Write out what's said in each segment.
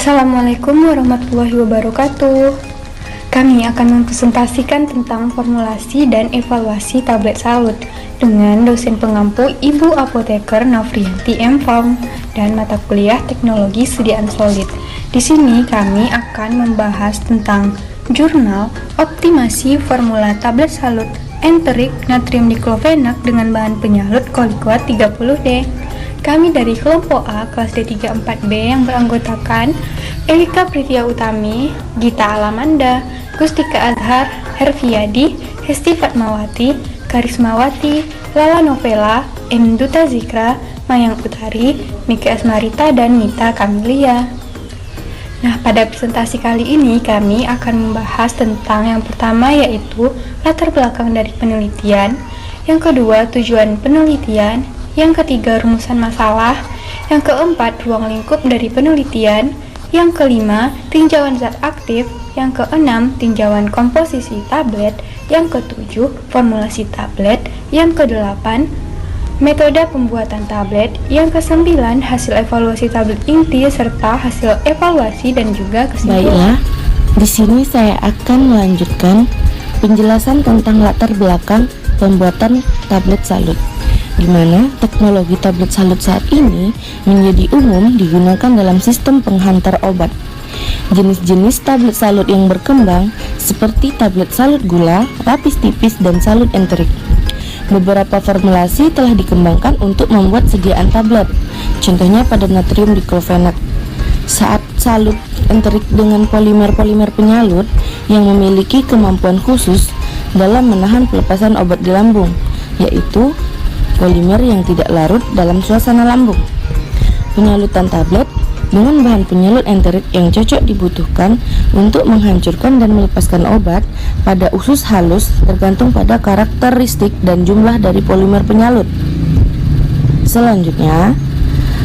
Assalamualaikum warahmatullahi wabarakatuh. Kami akan mempresentasikan tentang formulasi dan evaluasi tablet salut dengan dosen pengampu Ibu Apoteker Nofriyanti M.Pharm dan mata kuliah Teknologi Sediaan Solid. Di sini kami akan membahas tentang jurnal optimasi formula tablet salut enterik natrium diklofenak dengan bahan penyalut Coliquat 30D. Kami dari kelompok A kelas D34B yang beranggotakan Elika Pritia Utami, Gita Alamanda, Gustika Azhar, Herviadi, Hesti Fatmawati, Karismawati, Lala Novela, Enduta Zikra, Mayang Utari, Mika Asmarita, dan Mita Kamilia. Nah, pada presentasi kali ini kami akan membahas tentang yang pertama yaitu latar belakang dari penelitian, yang kedua tujuan penelitian, yang ketiga rumusan masalah, yang keempat ruang lingkup dari penelitian, yang kelima tinjauan zat aktif, yang keenam tinjauan komposisi tablet, yang ketujuh formulasi tablet, yang kedelapan metode pembuatan tablet, yang kesembilan hasil evaluasi tablet inti serta hasil evaluasi dan juga kesimpulan. Baiklah, di sini saya akan melanjutkan penjelasan tentang latar belakang pembuatan tablet salut, di mana teknologi tablet salut saat ini menjadi umum digunakan dalam sistem penghantar obat. Jenis-jenis tablet salut yang berkembang seperti tablet salut gula, lapis tipis, dan salut enterik. Beberapa formulasi telah dikembangkan untuk membuat sediaan tablet, contohnya pada natrium diklofenak. Saat salut enterik dengan polimer-polimer penyalut yang memiliki kemampuan khusus dalam menahan pelepasan obat di lambung, yaitu polimer yang tidak larut dalam suasana lambung. Penyalutan tablet dengan bahan penyalut enterik yang cocok dibutuhkan untuk menghancurkan dan melepaskan obat pada usus halus tergantung pada karakteristik dan jumlah dari polimer penyalut. Selanjutnya,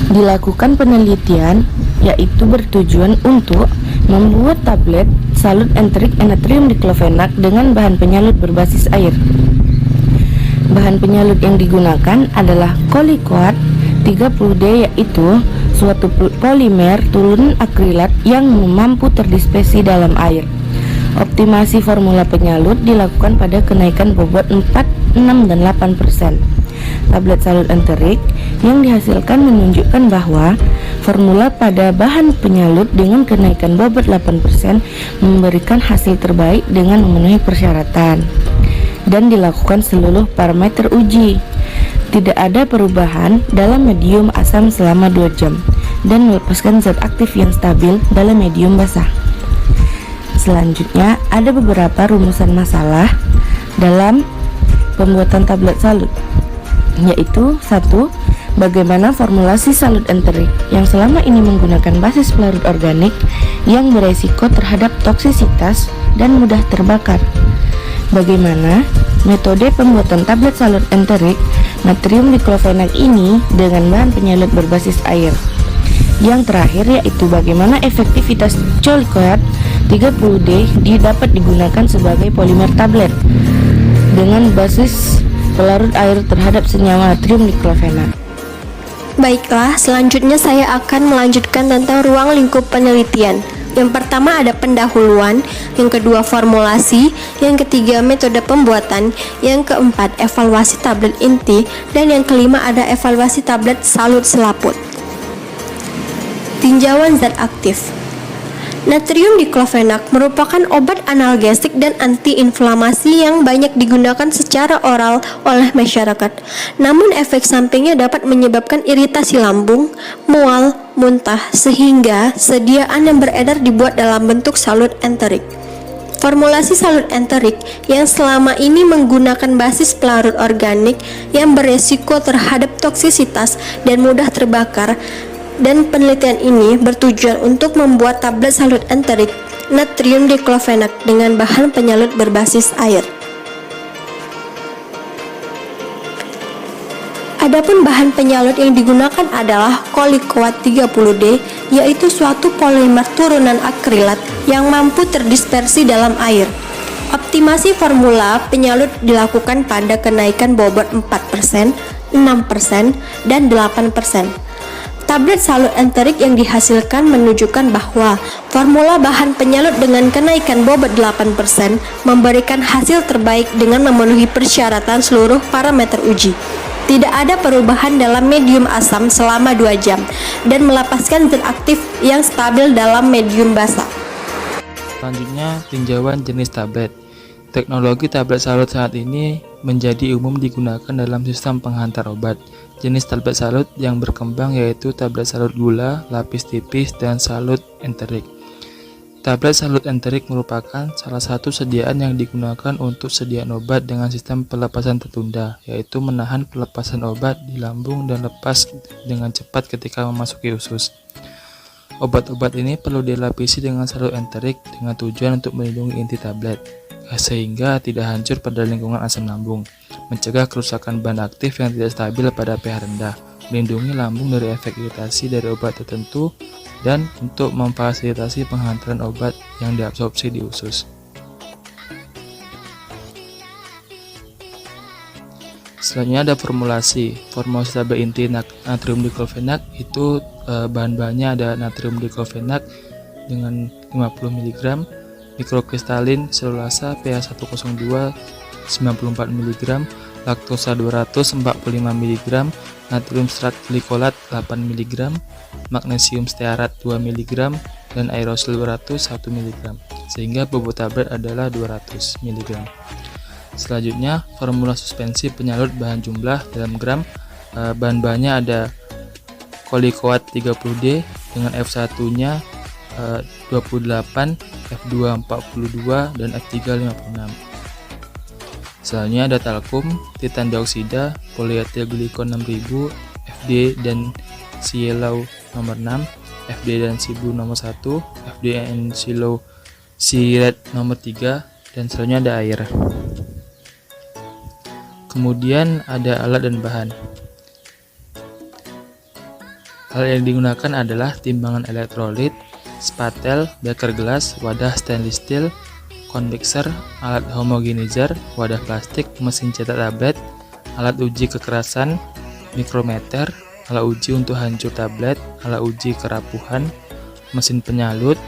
dilakukan penelitian yaitu bertujuan untuk membuat tablet salut enterik natrium diklofenak dengan bahan penyalut berbasis air. Bahan penyalut yang digunakan adalah Coliquat 30D, yaitu suatu polimer turun akrilat yang mampu terdispersi dalam air. Optimasi formula penyalut dilakukan pada kenaikan bobot 4, 6, dan 8%. Tablet salut enterik yang dihasilkan menunjukkan bahwa formula pada bahan penyalut dengan kenaikan bobot 8% memberikan hasil terbaik dengan memenuhi persyaratan dan dilakukan seluruh parameter uji. Tidak ada perubahan dalam medium asam selama 2 jam dan melepaskan zat aktif yang stabil dalam medium basah. Selanjutnya, ada beberapa rumusan masalah dalam pembuatan tablet salut, yaitu 1. Bagaimana formulasi salut enterik yang selama ini menggunakan basis pelarut organik yang beresiko terhadap toksisitas dan mudah terbakar. Bagaimana metode pembuatan tablet salut enterik natrium diklofenak ini dengan bahan penyalut berbasis air. Yang terakhir yaitu bagaimana efektivitas Coliquat 30D dapat digunakan sebagai polimer tablet dengan basis pelarut air terhadap senyawa natrium diklofenak. Baiklah, selanjutnya saya akan melanjutkan tentang ruang lingkup penelitian. Yang pertama ada pendahuluan, yang kedua formulasi, yang ketiga metode pembuatan, yang keempat evaluasi tablet inti, dan yang kelima ada evaluasi tablet salut selaput. Tinjauan zat aktif. Natrium diklofenak merupakan obat analgesik dan antiinflamasi yang banyak digunakan secara oral oleh masyarakat. Namun efek sampingnya dapat menyebabkan iritasi lambung, mual, muntah, sehingga sediaan yang beredar dibuat dalam bentuk salut enterik. Formulasi salut enterik yang selama ini menggunakan basis pelarut organik yang beresiko terhadap toksisitas dan mudah terbakar, dan penelitian ini bertujuan untuk membuat tablet salut enterik natrium diklofenak dengan bahan penyalut berbasis air. Adapun bahan penyalut yang digunakan adalah Coliquat 30D, yaitu suatu polimer turunan akrilat yang mampu terdispersi dalam air. Optimasi formula penyalut dilakukan pada kenaikan bobot 4%, 6%, dan 8%. Tablet salut enterik yang dihasilkan menunjukkan bahwa formula bahan penyalut dengan kenaikan bobot 8% memberikan hasil terbaik dengan memenuhi persyaratan seluruh parameter uji. Tidak ada perubahan dalam medium asam selama 2 jam dan melepaskan zat aktif yang stabil dalam medium basah. Selanjutnya, tinjauan jenis tablet. Teknologi tablet salut saat ini menjadi umum digunakan dalam sistem penghantar obat. Jenis tablet salut yang berkembang yaitu tablet salut gula, lapis tipis, dan salut enterik. Tablet salut enterik merupakan salah satu sediaan yang digunakan untuk sediaan obat dengan sistem pelepasan tertunda, yaitu menahan pelepasan obat di lambung dan lepas dengan cepat ketika memasuki usus. Obat-obat ini perlu dilapisi dengan salut enterik dengan tujuan untuk melindungi inti tablet, sehingga tidak hancur pada lingkungan asam lambung, mencegah kerusakan bahan aktif yang tidak stabil pada pH rendah, melindungi lambung dari efek iritasi dari obat tertentu, dan untuk memfasilitasi penghantaran obat yang diabsorpsi di usus. Selanjutnya ada formulasi tablet inti natrium diklofenak. Itu bahan-bahannya ada natrium diklofenak dengan 50 mg, mikrokristalin selulasa pH 102 94 mg, laktosa 245 mg, natrium stearat glikolat 8 mg, magnesium stearat 2 mg, dan aerosol 200 1 mg, sehingga bobot tablet adalah 200 mg. Selanjutnya, formula suspensi penyalut bahan jumlah dalam gram. Bahan-bahannya ada kolikoat 30D dengan F1-nya 28, F2 42, dan F3 56. Selanjutnya ada talkum, titan dioksida, polietil glikol 6000, FD dan silau nomor 6, FD dan sibu nomor 1, FD dan silau siret nomor 3, dan selanjutnya ada air. Kemudian ada alat dan bahan. Alat yang digunakan adalah timbangan elektrolit, spatel, beker gelas, wadah stainless steel, konvekser, alat homogenizer, wadah plastik, mesin cetak tablet, alat uji kekerasan, mikrometer, alat uji untuk hancur tablet, alat uji kerapuhan, mesin penyalut,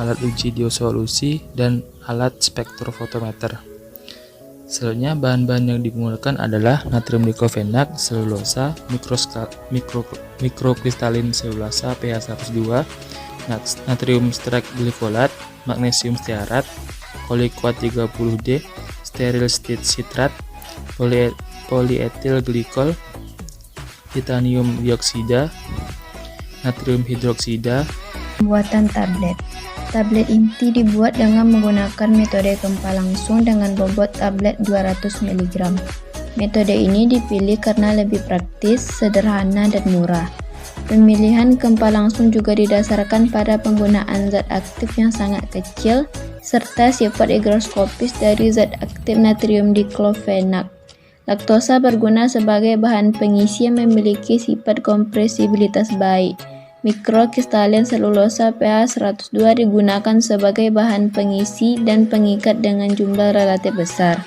alat uji diosolusi, dan alat spektrofotometer. Selanjutnya, bahan-bahan yang digunakan adalah natrium diklofenak, selulosa, mikrokristalin selulasa pH 102, natrium stearat glikolat, magnesium stearat, kolikoat 30D, steril citrat, polietil glikol, titanium dioksida, natrium hidroksida. Pembuatan tablet. Tablet inti dibuat dengan menggunakan metode gempa langsung dengan bobot tablet 200 mg. Metode ini dipilih karena lebih praktis, sederhana, dan murah. Pemilihan gempa langsung juga didasarkan pada penggunaan zat aktif yang sangat kecil serta sifat higroskopis dari zat aktif natrium diklofenak. Laktosa berguna sebagai bahan pengisi yang memiliki sifat kompresibilitas baik. Mikrokristalin selulosa pH 102 digunakan sebagai bahan pengisi dan pengikat dengan jumlah relatif besar.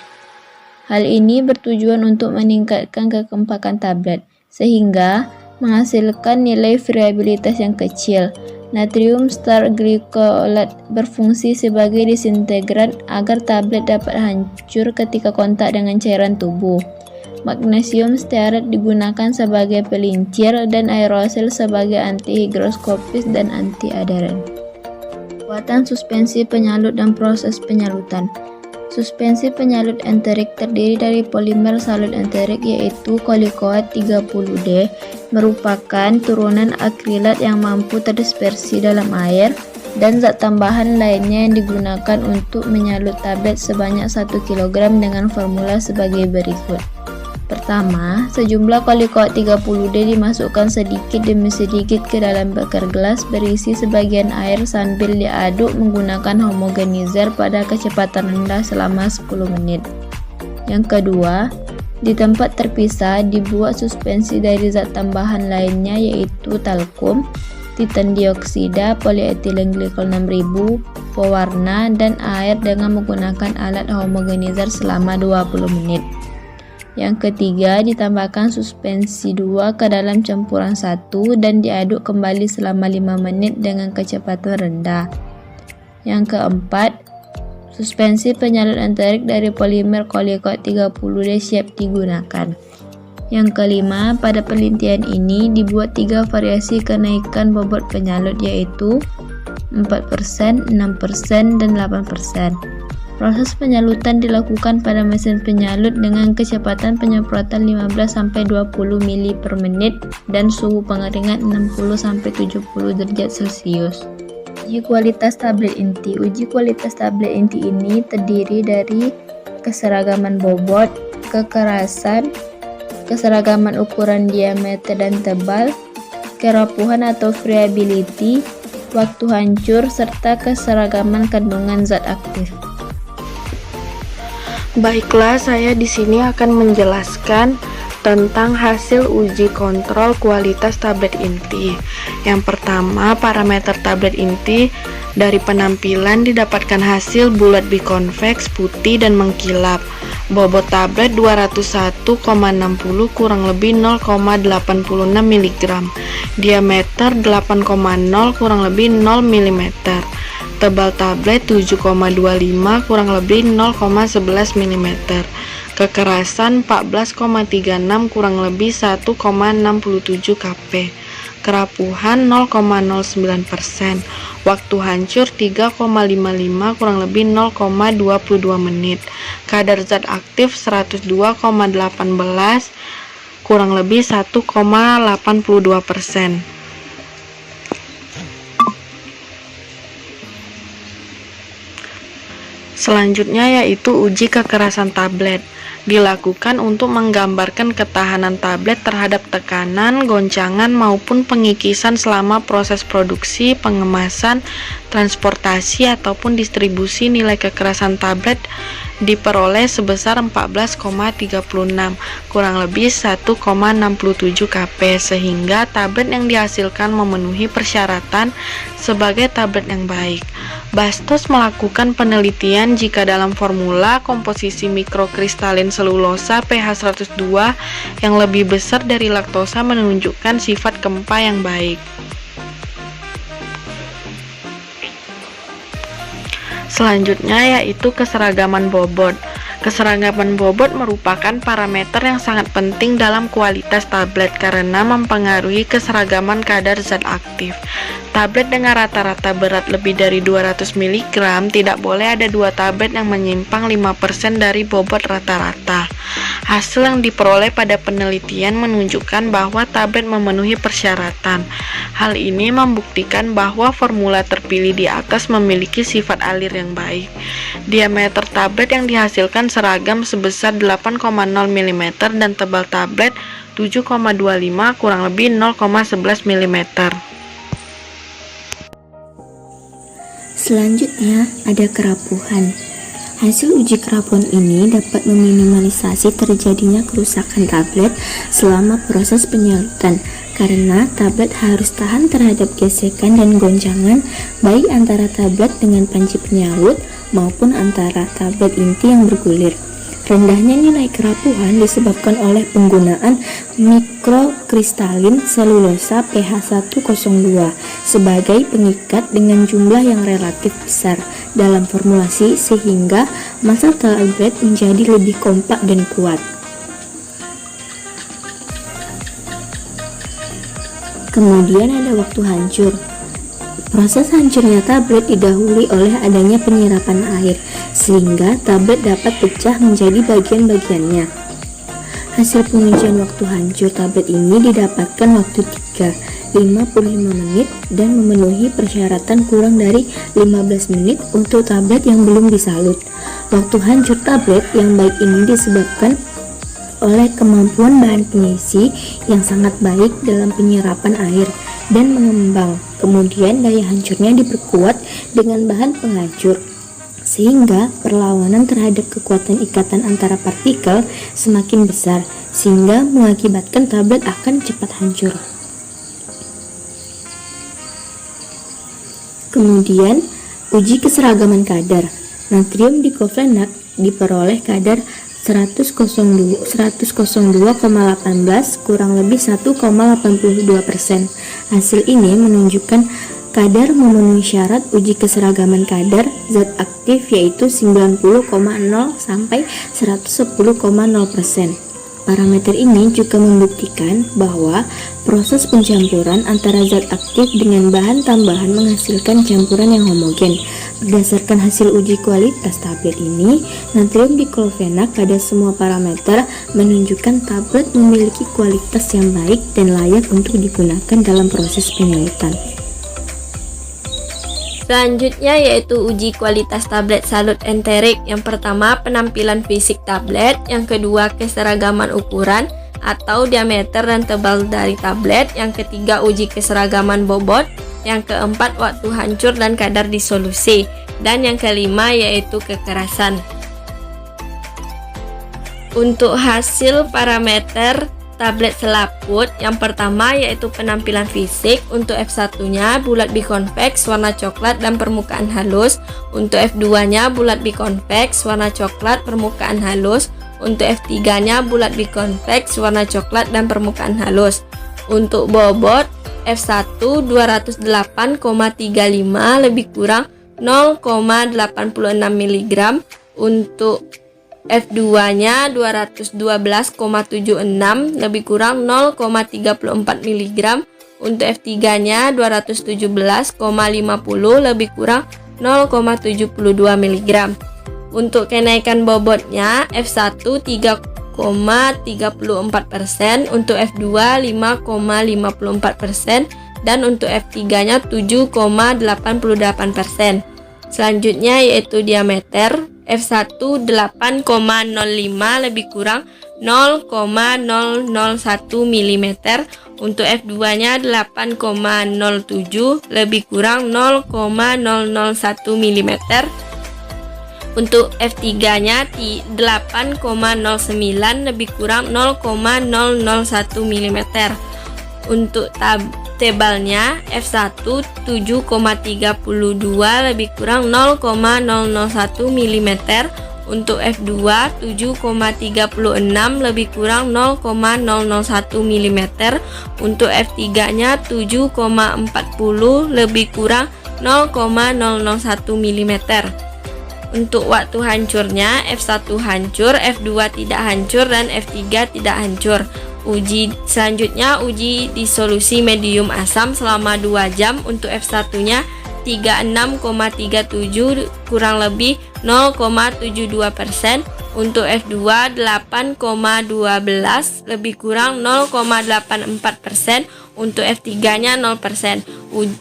Hal ini bertujuan untuk meningkatkan kekompakan tablet, sehingga menghasilkan nilai variabilitas yang kecil. Natrium stearat glikolat berfungsi sebagai disintegran agar tablet dapat hancur ketika kontak dengan cairan tubuh. Magnesium stearat digunakan sebagai pelincir dan aerosol sebagai anti-higroskopis dan anti-adheran. Buatan suspensi penyalut dan proses penyalutan. Suspensi penyalut enterik terdiri dari polimer salut enterik yaitu kolikoat 30D, merupakan turunan akrilat yang mampu terdispersi dalam air, dan zat tambahan lainnya yang digunakan untuk menyalut tablet sebanyak 1 kg dengan formula sebagai berikut. Pertama, sejumlah kolikoat 30D dimasukkan sedikit demi sedikit ke dalam beker gelas berisi sebagian air sambil diaduk menggunakan homogenizer pada kecepatan rendah selama 10 menit. Yang kedua, di tempat terpisah dibuat suspensi dari zat tambahan lainnya yaitu talkum, titan dioksida, polietilen glikol 6000, pewarna, dan air dengan menggunakan alat homogenizer selama 20 menit. Yang ketiga, ditambahkan suspensi 2 ke dalam campuran 1 dan diaduk kembali selama 5 menit dengan kecepatan rendah. Yang keempat, suspensi penyalut enterik dari polimer Kolikot 30D siap digunakan. Yang kelima, pada penelitian ini dibuat 3 variasi kenaikan bobot penyalut, yaitu 4%, 6%, dan 8%. Proses penyalutan dilakukan pada mesin penyalut dengan kecepatan penyemprotan 15-20 ml per menit dan suhu pengeringan 60-70 derajat Celcius. Uji kualitas tablet inti. Uji kualitas tablet inti ini terdiri dari keseragaman bobot, kekerasan, keseragaman ukuran diameter dan tebal, kerapuhan atau friability, waktu hancur, serta keseragaman kandungan zat aktif. Baiklah, saya di sini akan menjelaskan tentang hasil uji kontrol kualitas tablet inti. Yang pertama, parameter tablet inti dari penampilan didapatkan hasil bulat bikonveks, putih dan mengkilap. Bobot tablet 201,60 kurang lebih 0,86 mg. Diameter 8,0 kurang lebih 0 mm. Tebal tablet 7,25 kurang lebih 0,11 mm. Kekerasan 14,36 kurang lebih 1,67 kP. Kerapuhan 0,09%. Waktu hancur 3,55 kurang lebih 0,22 menit. Kadar zat aktif 102,18 kurang lebih 1,82%. Selanjutnya yaitu uji kekerasan tablet. Dilakukan untuk menggambarkan ketahanan tablet terhadap tekanan, goncangan maupun pengikisan selama proses produksi, pengemasan, transportasi ataupun distribusi. Nilai kekerasan tablet diperoleh sebesar 14,36 kurang lebih 1,67 kP, sehingga tablet yang dihasilkan memenuhi persyaratan sebagai tablet yang baik. Bastos melakukan penelitian jika dalam formula komposisi mikrokristalin selulosa pH 102 yang lebih besar dari laktosa menunjukkan sifat kempa yang baik. Selanjutnya yaitu keseragaman bobot. Keseragaman bobot merupakan parameter yang sangat penting dalam kualitas tablet karena mempengaruhi keseragaman kadar zat aktif. Tablet dengan rata-rata berat lebih dari 200 mg tidak boleh ada 2 tablet yang menyimpang 5% dari bobot rata-rata. Hasil yang diperoleh pada penelitian menunjukkan bahwa tablet memenuhi persyaratan. Hal ini membuktikan bahwa formula terpilih di atas memiliki sifat alir yang baik. Diameter tablet yang dihasilkan seragam sebesar 8,0 mm dan tebal tablet 7,25 kurang lebih 0,11 mm. Selanjutnya ada kerapuhan. Hasil uji kerapuhan ini dapat meminimalisasi terjadinya kerusakan tablet selama proses penyalutan karena tablet harus tahan terhadap gesekan dan goncangan baik antara tablet dengan panci penyalut maupun antara tablet inti yang bergulir. Rendahnya nilai kerapuhan disebabkan oleh penggunaan mikrokristalin selulosa pH 102 sebagai pengikat dengan jumlah yang relatif besar dalam formulasi sehingga massa tablet menjadi lebih kompak dan kuat. Kemudian ada waktu hancur. Proses hancurnya tablet didahului oleh adanya penyerapan air, sehingga tablet dapat pecah menjadi bagian-bagiannya. Hasil pengujian waktu hancur tablet ini didapatkan waktu 55 menit dan memenuhi persyaratan kurang dari 15 menit untuk tablet yang belum disalut. Waktu hancur tablet yang baik ini disebabkan oleh kemampuan bahan pengisi yang sangat baik dalam penyerapan air dan mengembang. Kemudian daya hancurnya diperkuat dengan bahan penghancur sehingga perlawanan terhadap kekuatan ikatan antara partikel semakin besar sehingga mengakibatkan tablet akan cepat hancur. Kemudian uji keseragaman kadar. Natrium diklofenak diperoleh kadar 102,18 kurang lebih 1,82%. Hasil ini menunjukkan kadar memenuhi syarat uji keseragaman kadar zat aktif, yaitu 90,0 sampai 110,0%. Parameter ini juga membuktikan bahwa proses pencampuran antara zat aktif dengan bahan tambahan menghasilkan campuran yang homogen. Berdasarkan hasil uji kualitas tablet ini, natrium diklofenak pada semua parameter menunjukkan tablet memiliki kualitas yang baik dan layak untuk digunakan dalam proses penyalutan. Selanjutnya yaitu uji kualitas tablet salut enterik. Yang pertama, penampilan fisik tablet. Yang kedua, keseragaman ukuran atau diameter dan tebal dari tablet. Yang ketiga, uji keseragaman bobot. Yang keempat, waktu hancur dan kadar disolusi. Dan yang kelima yaitu kekerasan. Untuk hasil parameter tablet selaput, yang pertama yaitu penampilan fisik. Untuk F1-nya bulat bikonveks warna coklat dan permukaan halus. Untuk F2-nya bulat bikonveks warna coklat permukaan halus. Untuk F3-nya bulat bikonveks warna coklat dan permukaan halus. Untuk bobot F1 208,35 lebih kurang 0,86 mg. Untuk F2-nya 212,76 lebih kurang 0,34 mg. Untuk F3-nya 217,50 lebih kurang 0,72 mg. Untuk kenaikan bobotnya F1 3,34%, untuk F2 5,54%, dan untuk F3-nya 7,88%. Selanjutnya yaitu diameter F1 8,05 lebih kurang 0,001 mm. Untuk F2-nya 8,07 lebih kurang 0,001 mm. Untuk F3-nya 8,09 lebih kurang 0,001 mm. Untuk tebalnya F1 7,32 lebih kurang 0,001 mm. Untuk F2 7,36 lebih kurang 0,001 mm. Untuk F3-nya 7,40 lebih kurang 0,001 mm. Untuk waktu hancurnya F1 hancur, F2 tidak hancur, dan F3 tidak hancur. Selanjutnya uji disolusi medium asam selama 2 jam. Untuk F1-nya 36,37 kurang lebih 0,72%. Untuk F2 8,12 lebih kurang 0,84%. Untuk F3-nya 0%.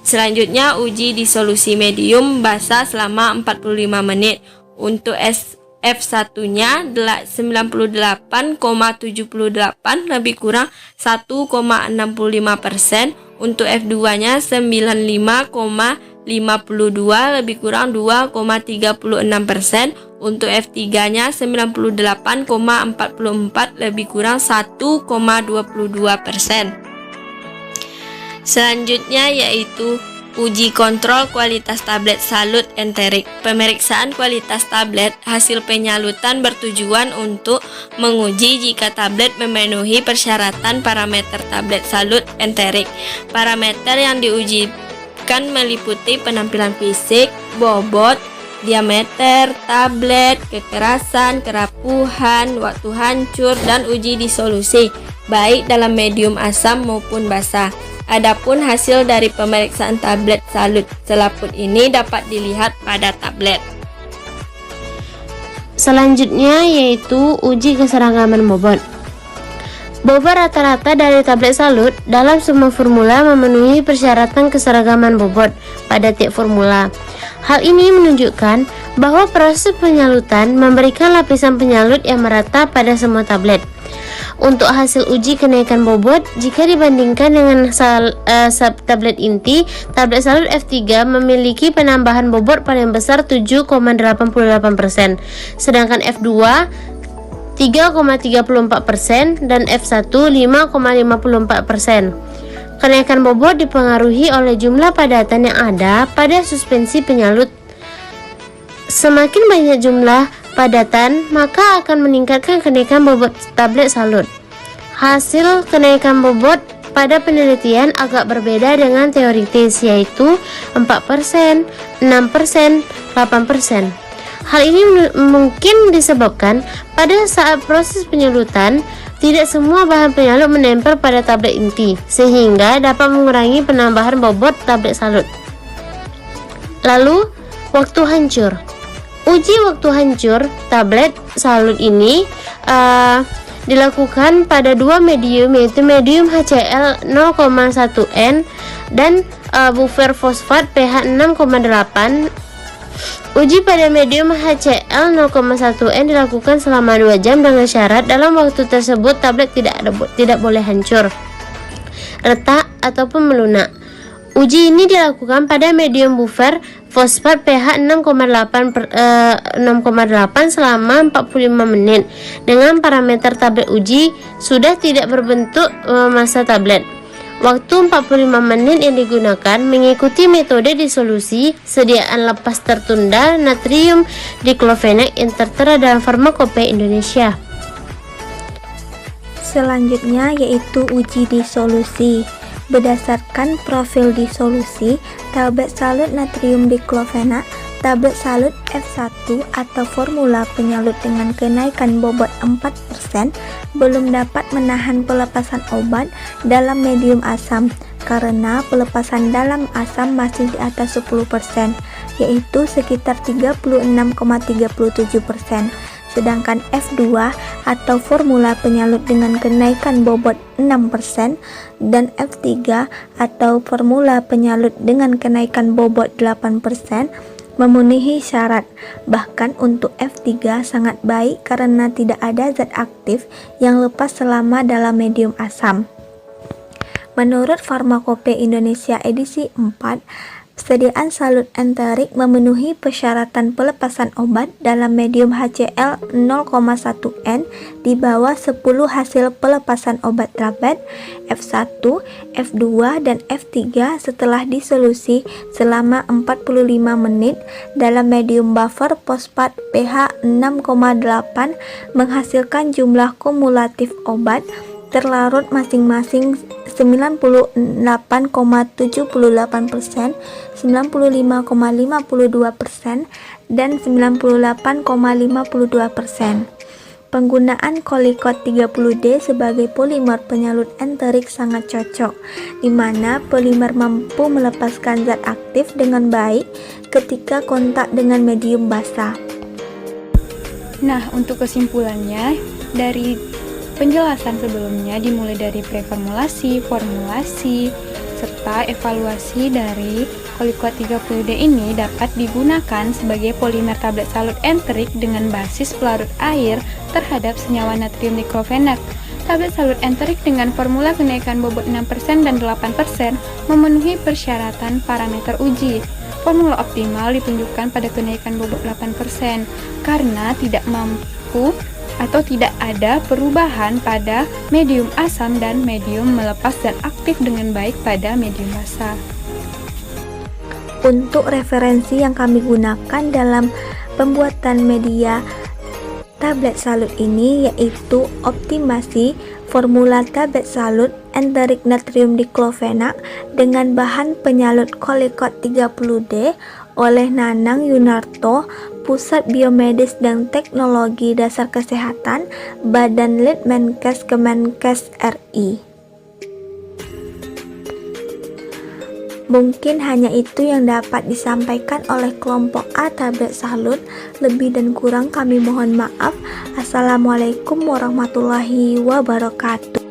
Selanjutnya uji disolusi medium basah selama 45 menit. Untuk F1-nya 98,78 lebih kurang 1,65%. Untuk F2-nya 95,52 lebih kurang 2,36%. Untuk F3-nya 98,44 lebih kurang 1,22%. Selanjutnya yaitu uji kontrol kualitas tablet salut enterik. Pemeriksaan kualitas tablet hasil penyalutan bertujuan untuk menguji jika tablet memenuhi persyaratan parameter tablet salut enterik. Parameter yang diujikan meliputi penampilan fisik, bobot, diameter tablet, kekerasan, kerapuhan, waktu hancur, dan uji disolusi, baik dalam medium asam maupun basah. Adapun hasil dari pemeriksaan tablet salut selaput ini dapat dilihat pada tablet. Selanjutnya yaitu uji keseragaman bobot. Bobot rata-rata dari tablet salut dalam semua formula memenuhi persyaratan keseragaman bobot pada tiap formula. Hal ini menunjukkan bahwa proses penyalutan memberikan lapisan penyalut yang merata pada semua tablet. Untuk hasil uji kenaikan bobot, jika dibandingkan dengan tablet inti, tablet salut F3 memiliki penambahan bobot paling besar 7,88%, sedangkan F2 3,34% dan F1 5,54%. Kenaikan bobot dipengaruhi oleh jumlah padatan yang ada pada suspensi penyalut. Semakin banyak jumlah padatan, maka akan meningkatkan kenaikan bobot tablet salut. Hasil kenaikan bobot pada penelitian agak berbeda dengan teoritis, yaitu 4%, 6%, 8%. Hal ini mungkin disebabkan pada saat proses penyulutan, tidak semua bahan penyalut menempel pada tablet inti, sehingga dapat mengurangi penambahan bobot tablet salut. Lalu, waktu hancur. Uji waktu hancur tablet salut ini dilakukan pada dua medium, yaitu medium HCl 0,1N dan buffer fosfat pH 6,8. Uji pada medium HCl 0,1N dilakukan selama 2 jam dengan syarat dalam waktu tersebut tablet tidak boleh hancur, retak ataupun melunak. Uji ini dilakukan pada medium buffer fosfat pH 6,8 selama 45 menit dengan parameter tablet uji sudah tidak berbentuk massa tablet. Waktu 45 menit yang digunakan mengikuti metode disolusi sediaan lepas tertunda natrium diklofenak yang tertera dalam Farmakopeia Indonesia. Selanjutnya yaitu uji disolusi. Berdasarkan profil disolusi, tablet salut natrium diklofenak, tablet salut F1 atau formula penyalut dengan kenaikan bobot 4% belum dapat menahan pelepasan obat dalam medium asam karena pelepasan dalam asam masih di atas 10%, yaitu sekitar 36,37%. Sedangkan F2 atau formula penyalut dengan kenaikan bobot 6% dan F3 atau formula penyalut dengan kenaikan bobot 8% memenuhi syarat. Bahkan untuk F3 sangat baik karena tidak ada zat aktif yang lepas selama dalam medium asam. Menurut Farmakopeia Indonesia edisi 4, persediaan salut enterik memenuhi persyaratan pelepasan obat dalam medium HCl 0,1N di bawah 10 hasil pelepasan obat tablet F1, F2, dan F3 setelah disolusi selama 45 menit dalam medium buffer fosfat pH 6,8 menghasilkan jumlah kumulatif obat terlarut masing-masing 98,78%, 95,52%, dan 98,52%. Penggunaan Kolikot 30D sebagai polimer penyalut enterik sangat cocok, di mana polimer mampu melepaskan zat aktif dengan baik ketika kontak dengan medium basah. Nah, untuk kesimpulannya, dari penjelasan sebelumnya dimulai dari preformulasi, formulasi, serta evaluasi dari Kolikot 30D ini dapat digunakan sebagai polimer tablet salut enterik dengan basis pelarut air terhadap senyawa natrium diklofenak. Tablet salut enterik dengan formula kenaikan bobot 6% dan 8% memenuhi persyaratan parameter uji. Formula optimal ditunjukkan pada kenaikan bobot 8% karena tidak mampu atau tidak ada perubahan pada medium asam dan medium melepas zat aktif dengan baik pada medium basah. Untuk referensi yang kami gunakan dalam pembuatan media tablet salut ini yaitu optimasi formula tablet salut enterik natrium diklofenak dengan bahan penyalut Kolikot 30D oleh Nanang Yunarto, Pusat Biomedis dan Teknologi Dasar Kesehatan, Badan Litmenkes Kemenkes RI. Mungkin hanya itu yang dapat disampaikan oleh kelompok A tablet salut. Lebih dan kurang kami mohon maaf. Assalamualaikum warahmatullahi wabarakatuh.